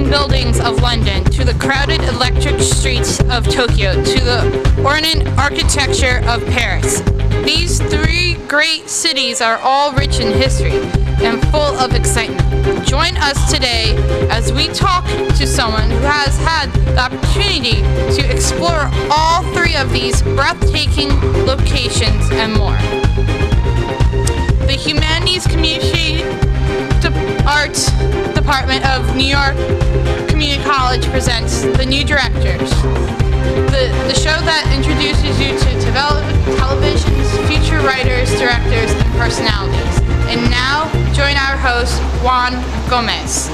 buildings of London, to the crowded electric streets of Tokyo, to the ornate architecture of Paris. These three great cities are all rich in history and full of excitement. Join us today as we talk to someone who has had the opportunity to explore all three of these breathtaking locations and more. The Humanities Community Arts Department of New York Community College presents The New Directors, the show that introduces you to television's future writers, directors, and personalities. And now, join our host, Juan Gomez.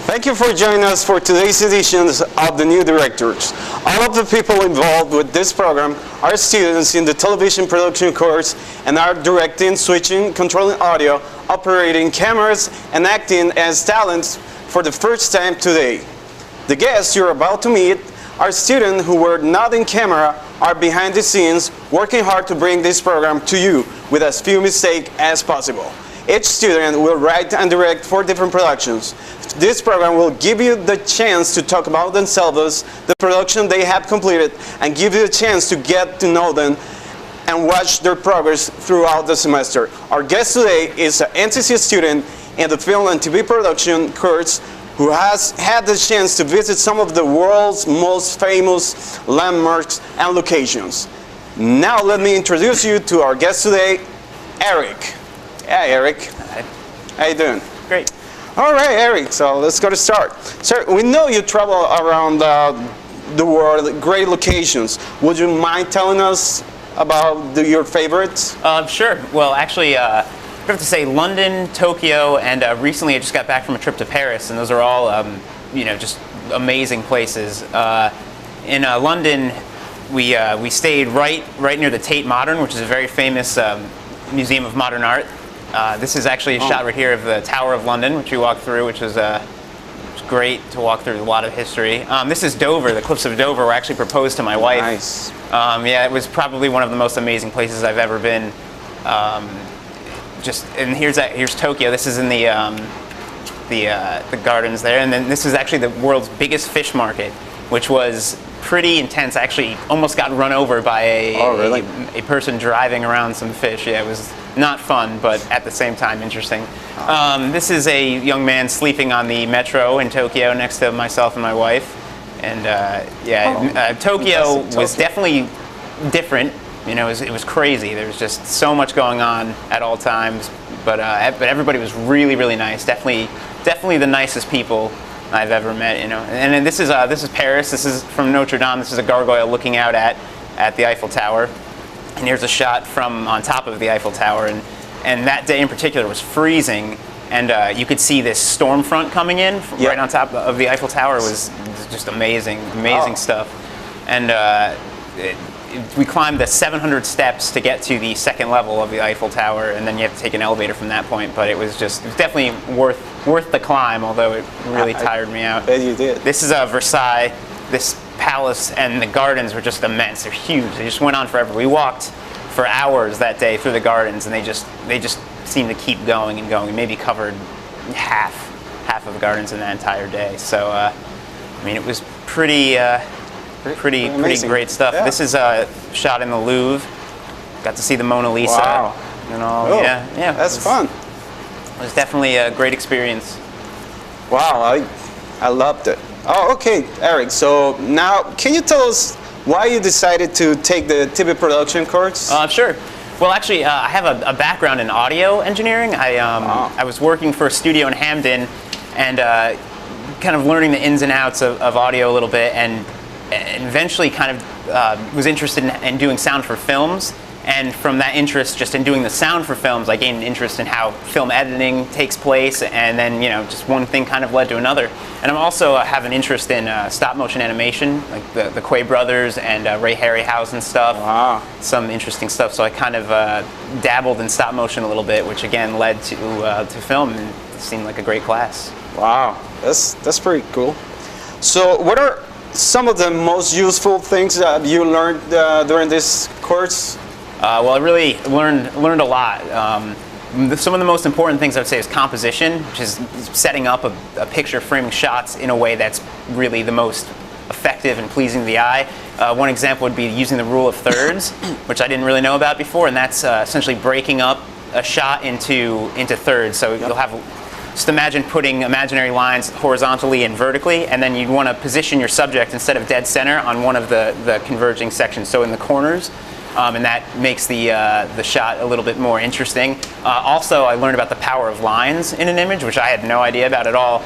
Thank you for joining us for today's edition of The New Directors. All of the people involved with this program are students in the television production course and are directing, switching, controlling audio, operating cameras, and acting as talents for the first time today. The guests you're about to meet are students who were not in camera, are behind the scenes, working hard to bring this program to you with as few mistakes as possible. Each student will write and direct 4 different productions. This program will give you the chance to talk about themselves, the production they have completed, and give you the chance to get to know them and watch their progress throughout the semester. Our guest today is an NCC student in the film and TV production course who has had the chance to visit some of the world's most famous landmarks and locations. Now let me introduce you to our guest today, Eric. Hey, Eric. Hi. How you doing? Great. All right, Eric, so let's go to start. Sir, we know you travel around the world, great locations. Would you mind telling us about your favorites? Sure. Well, actually, I have to say London, Tokyo, and recently I just got back from a trip to Paris, and those are all, just amazing places. In London, we stayed right near the Tate Modern, which is a very famous museum of modern art. This is actually a shot right here of the Tower of London, which we walked through, which was great to walk through. A lot of history. This is Dover. The Cliffs of Dover were actually proposed to my wife. Nice. Yeah, it was probably one of the most amazing places I've ever been. And here's Tokyo. This is in the gardens there, and then this is actually the world's biggest fish market, which was pretty intense. I actually almost got run over by a person driving around some fish. Yeah, it was not fun, but at the same time interesting. This is a young man sleeping on the metro in Tokyo next to myself and my wife. And Tokyo was definitely different. It was crazy. There was just so much going on at all times. But everybody was really, really nice. Definitely the nicest people I've ever met. And then this is Paris. This is from Notre Dame. This is a gargoyle looking out at the Eiffel Tower. And here's a shot from on top of the Eiffel Tower. And that day in particular was freezing. And you could see this storm front coming in right on top of the Eiffel Tower. It was just amazing stuff. And we climbed the 700 steps to get to the second level of the Eiffel Tower, and then you have to take an elevator from that point. But it was definitely worth the climb, although it really tired me out. Bet you did. This is Versailles. This palace and the gardens were just immense. They're huge. They just went on forever. We walked for hours that day through the gardens, and they just seemed to keep going and going. Maybe covered half of the gardens in that entire day. So it was pretty great stuff. Yeah. This is shot in the Louvre. Got to see the Mona Lisa. Wow. And all. Oh, yeah. That's fun. It was definitely a great experience. Wow, I loved it. Oh, okay, Eric. So now, can you tell us why you decided to take the TV production course? Sure. Well, actually, I have a background in audio engineering. I was working for a studio in Hamden, and kind of learning the ins and outs of audio a little bit, and eventually kind of was interested in doing sound for films. And from that interest just in doing the sound for films, I gained an interest in how film editing takes place, and then just one thing kind of led to another. And I also have an interest in stop motion animation, like the Quay brothers and Ray Harryhausen stuff. Wow. Some interesting stuff. So I kind of dabbled in stop motion a little bit, which again led to film, and it seemed like a great class. Wow, that's pretty cool. So what are some of the most useful things that you learned during this course? Well, I really learned a lot. Some of the most important things I would say is composition, which is setting up a picture, framing shots in a way that's really the most effective and pleasing to the eye. One example would be using the rule of thirds, which I didn't really know about before, and that's essentially breaking up a shot into thirds. So you'll have, just imagine putting imaginary lines horizontally and vertically, and then you'd want to position your subject instead of dead center on one of the converging sections, so in the corners. And that makes the shot a little bit more interesting. Also, I learned about the power of lines in an image, which I had no idea about at all.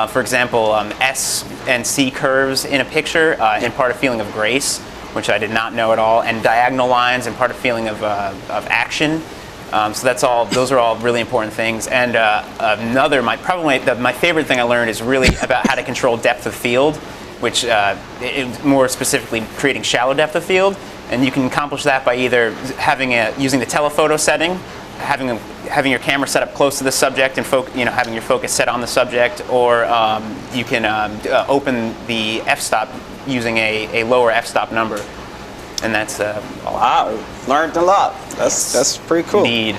For example, S and C curves in a picture impart a feeling of grace, which I did not know at all, and diagonal lines impart a feeling of action. So those are all really important things. And my favorite thing I learned is really about how to control depth of field, which more specifically creating shallow depth of field. And you can accomplish that by either using the telephoto setting, having your camera set up close to the subject and having your focus set on the subject, or you can open the f-stop using a lower f-stop number. And that's wow, learned a lot. That's pretty cool. Indeed.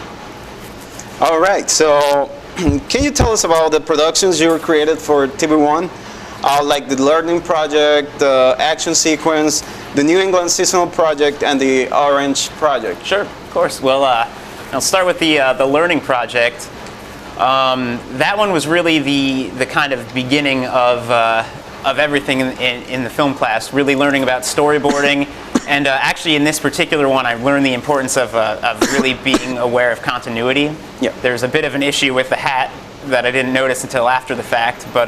All right, so can you tell us about the productions you created for TV1? Like the Learning Project, the Action Sequence, the New England Seasonal Project, and the Orange Project. Sure, of course. Well, I'll start with the Learning Project. That one was really the kind of beginning of everything in the film class, really learning about storyboarding. And actually in this particular one, I learned the importance of really being aware of continuity. Yeah. There's a bit of an issue with the hat that I didn't notice until after the fact, but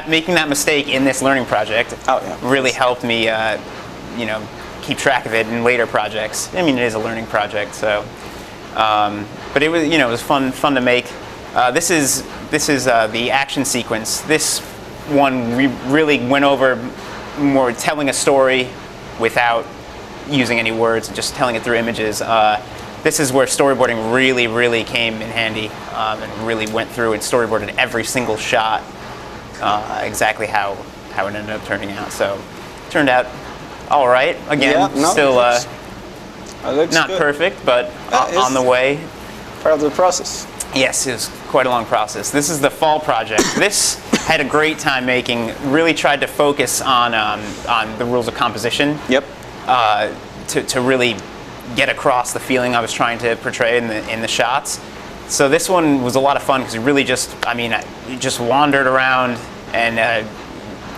making that mistake in this learning project really helped me keep track of it in later projects. I mean, it is a learning project, so but it was it was fun to make. This is the action sequence. This one we really went over more telling a story without using any words, just telling it through images. This is where storyboarding really came in handy, and really went through and storyboarded every single shot exactly how it ended up turning out. So it turned out all right. Again, still not good. Perfect, but on the way. Part of the process. Yes, it was quite a long process. This is the Fall Project. This had a great time making. Really tried to focus on the rules of composition. Yep. To really get across the feeling I was trying to portray in the shots. So this one was a lot of fun because we really just wandered around and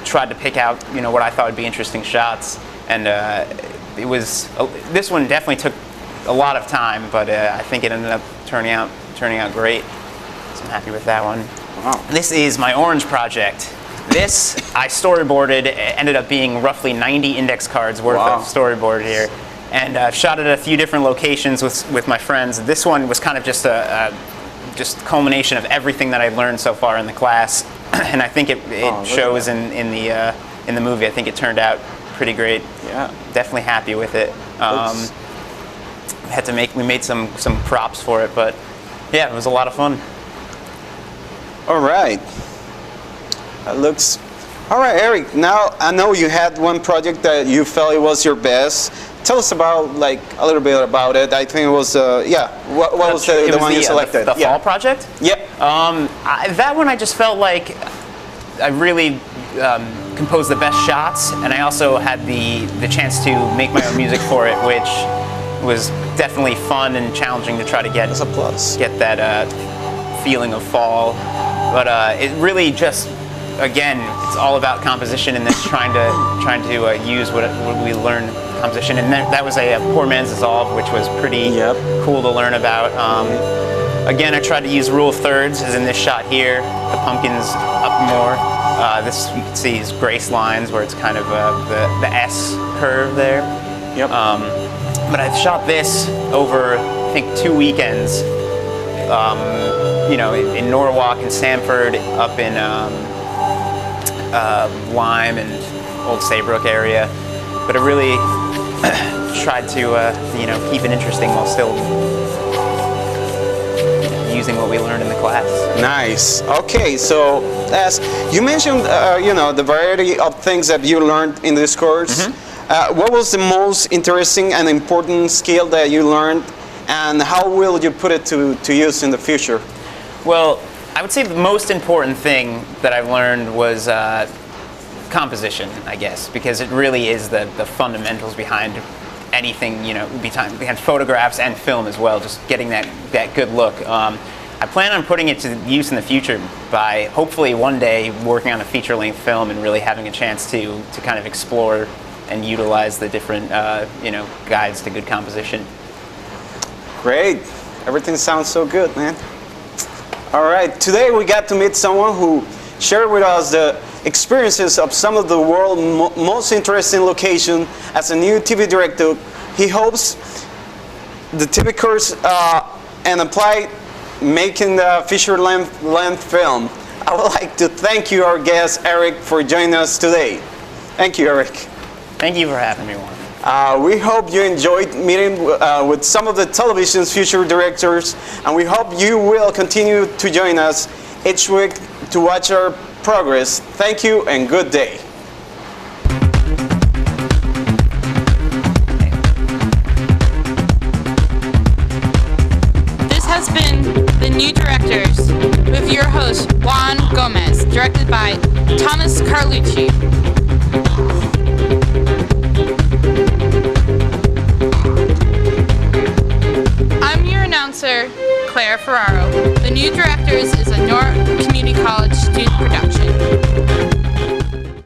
tried to pick out what I thought would be interesting shots. And this one definitely took a lot of time, but I think it ended up turning out great. So I'm happy with that one. Wow. This is my Orange Project. This I storyboarded. It ended up being roughly 90 index cards worth of storyboard here. And I've shot at a few different locations with my friends. This one was kind of just a culmination of everything that I've learned so far in the class, and I think it shows in the movie. I think it turned out pretty great. Yeah, definitely happy with it. We made some props for it, but yeah, it was a lot of fun. All right. That looks. All right, Eric. Now I know you had one project that you felt it was your best. Tell us about a little bit about it. I think it was What was the one you selected? The Fall Project? Yep. That one I just felt like I really composed the best shots, and I also had the chance to make my own music for it, which was definitely fun and challenging to try to get. That's a plus. Get that feeling of fall, but it really just. Again, it's all about composition and this trying to use what we learned composition, and that was a Poor Man's Dissolve, which was pretty cool to learn about. Again, I tried to use rule of thirds, as in this shot here. The pumpkin's up more. This you can see is grace lines, where it's kind of the S curve there. Yep. But I've shot this over I think 2 weekends. In Norwalk and Sanford, up in. Lyme and Old Saybrook area, but I really tried to keep it interesting while still using what we learned in the class. Nice. Okay, so you mentioned the variety of things that you learned in this course. Mm-hmm. What was the most interesting and important skill that you learned and how will you put it to use in the future? Well, I would say the most important thing that I've learned was composition, I guess, because it really is the fundamentals behind anything, behind photographs and film as well, just getting that good look. I plan on putting it to use in the future by hopefully one day working on a feature-length film and really having a chance to kind of explore and utilize the different guides to good composition. Great. Everything sounds so good, man. All right. Today we got to meet someone who shared with us the experiences of some of the world's most interesting locations as a new TV director. He hopes the TV course and apply making the feature-length film. I would like to thank you, our guest, Eric, for joining us today. Thank you, Eric. Thank you for having me, Juan. We hope you enjoyed meeting with some of the television's future directors, and we hope you will continue to join us each week to watch our progress. Thank you and good day. This has been The New Directors with your host, Juan Gomez, directed by Thomas Carlucci. I'm your announcer, Claire Ferraro. The New Directors is a Newark Community College student production.